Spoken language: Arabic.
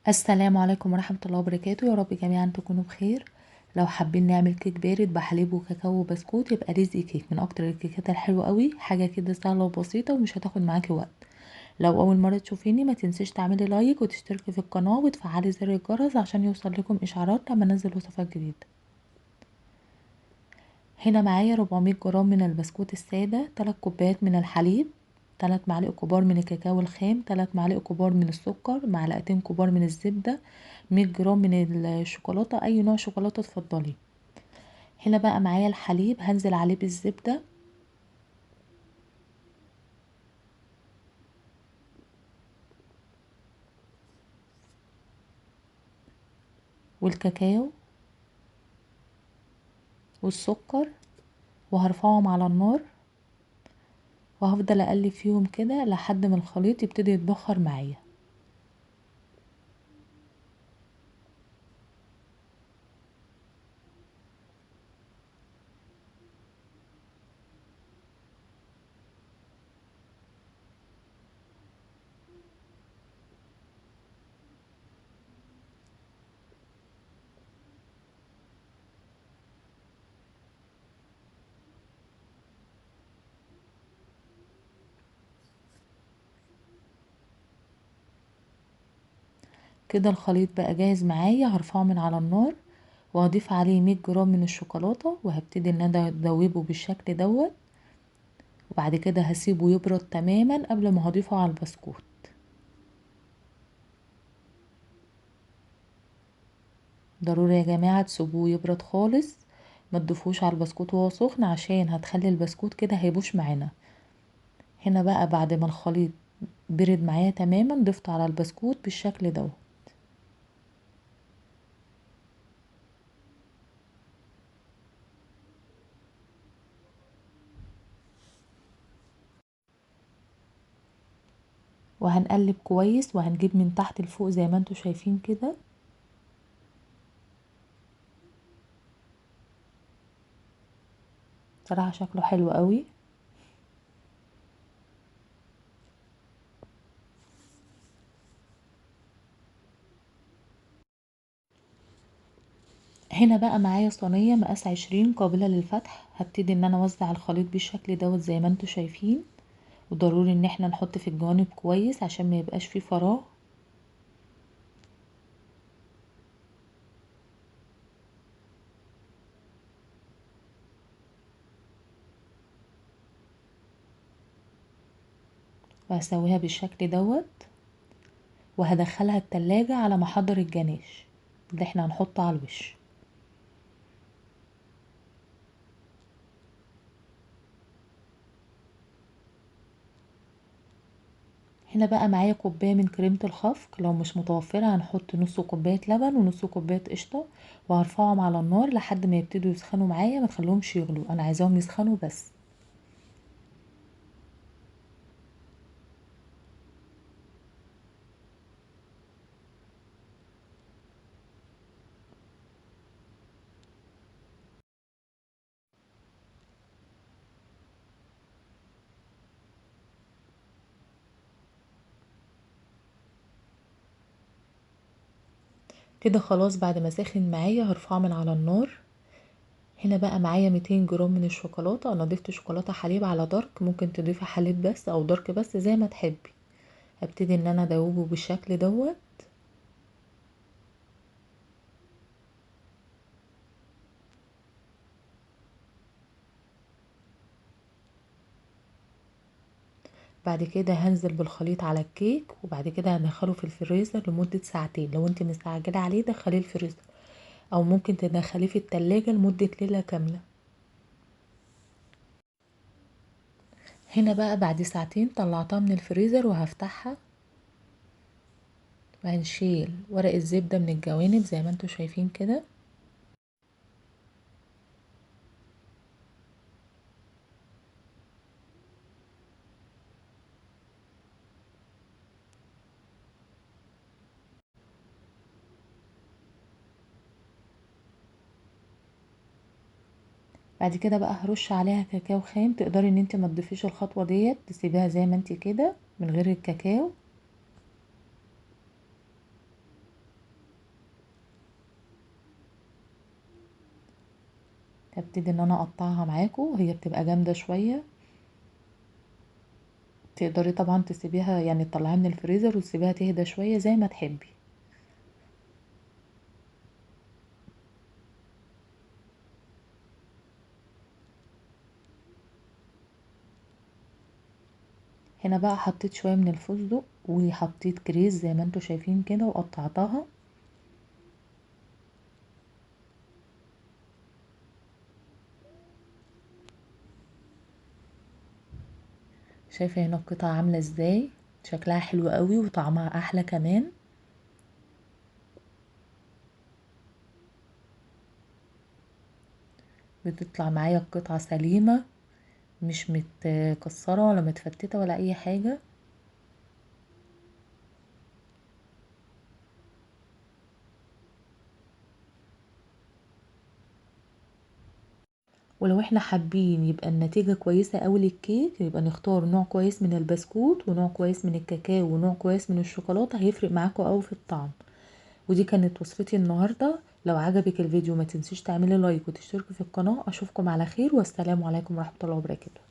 السلام عليكم ورحمة الله وبركاته، يا رب جميعا تكونوا بخير. لو حابين نعمل كيك بارد بحليب وكاكاو وبسكوت يبقى رزق كيك من اكتر الكيكات الحلوة قوي، حاجة كده سهلة وبسيطة ومش هتاخد معاكي وقت. لو اول مرة تشوفيني ما تنسيش تعملي لايك وتشتركي في القناة وتفعلي زر الجرس عشان يوصل لكم اشعارات لما انزل وصفات جديدة. هنا معايا 400 جرام من البسكوت السادة، 3 كوبايات من الحليب، 3 معالق كبار من الكاكاو الخام، 3 معالق كبار من السكر، معلقتين كبار من الزبدة، 100 جرام من الشوكولاتة، اي نوع شوكولاتة تفضلي. هنا بقى معايا الحليب هنزل عليه بالزبدة والكاكاو والسكر، وهرفعهم على النار وهفضل اقلب فيهم كده لحد ما الخليط يبتدي يتبخر معايا. كده الخليط بقى جاهز معايا، هرفعه من على النار واضيف عليه 100 جرام من الشوكولاتة وهبتدي ان انا ادوبه بالشكل دوت، وبعد كده هسيبه يبرد تماما قبل ما هضيفه على البسكوت. ضروري يا جماعة تسيبوه يبرد خالص، ما تضيفوش على البسكوت وهو سخن عشان هتخلي البسكوت كده هيبوش معانا. هنا بقى بعد ما الخليط برد معايا تماما ضفته على البسكوت بالشكل دوت. وهنقلب كويس وهنجيب من تحت لفوق زي ما انتوا شايفين كده. صراحة شكله حلو قوي. هنا بقى معايا صينية مقاس 20 قابلة للفتح، هبتدي ان انا اوزع الخليط بالشكل دوت زي ما انتوا شايفين، وضروري ان احنا نحط في الجوانب كويس عشان ما يبقاش فيه فراغ. وهسويها بالشكل دوت وهدخلها التلاجة على ما احضر الجناش اللي احنا هنحطه على الوش. هنا بقى معايا كوباية من كريمة الخفق، لو مش متوفرة هنحط نص كوباية لبن ونص كوباية قشطة، وهرفعهم على النار لحد ما يبتدوا يسخنوا معايا، ما تخليهمش يغلوا، انا عايزاهم يسخنوا بس. كده خلاص بعد ما سخن معايا هرفعه من على النار. هنا بقى معايا 200 جرام من الشوكولاتة، انا ضفت شوكولاتة حليب على دارك، ممكن تضيفي حليب بس او دارك بس زي ما تحبي. هبتدي ان انا ادوبه بالشكل دوت. بعد كده هنزل بالخليط على الكيك وبعد كده هندخله في الفريزر لمدة ساعتين، لو انت مستعجلة عليه دخليه الفريزر او ممكن تدخليه في التلاجة لمدة ليلة كاملة. هنا بقى بعد ساعتين طلعتها من الفريزر وهفتحها، وهنشيل ورق الزبدة من الجوانب زي ما انتوا شايفين كده. بعد كده بقى هرش عليها كاكاو خام، تقدري ان انت ما تضيفيش الخطوة ديت، تسيبيها زي ما انت كده من غير الكاكاو. هبتدي ان انا اقطعها معاكم، هي بتبقى جامدة شوية. تقدري طبعا تسيبيها يعني تطلعيها من الفريزر وتسيبيها تهدى شوية زي ما تحبي. هنا بقى حطيت شوية من الفستق وحطيت كريز زي ما انتوا شايفين كده وقطعتها. شايفة هنا القطعة عاملة ازاي؟ شكلها حلو قوي وطعمها احلى كمان. بتطلع معايا القطعة سليمة، مش متكسرة ولا متفتتة ولا اي حاجة. ولو احنا حابين يبقى النتيجة كويسة قوي للكيك، يبقى نختار نوع كويس من البسكوت ونوع كويس من الكاكاو ونوع كويس من الشوكولاتة، هيفرق معاكم قوي في الطعم. ودي كانت وصفتي النهاردة. لو عجبك الفيديو ما تنسيش تعملي لايك وتشتركي في القناة. اشوفكم على خير والسلام عليكم ورحمة الله وبركاته.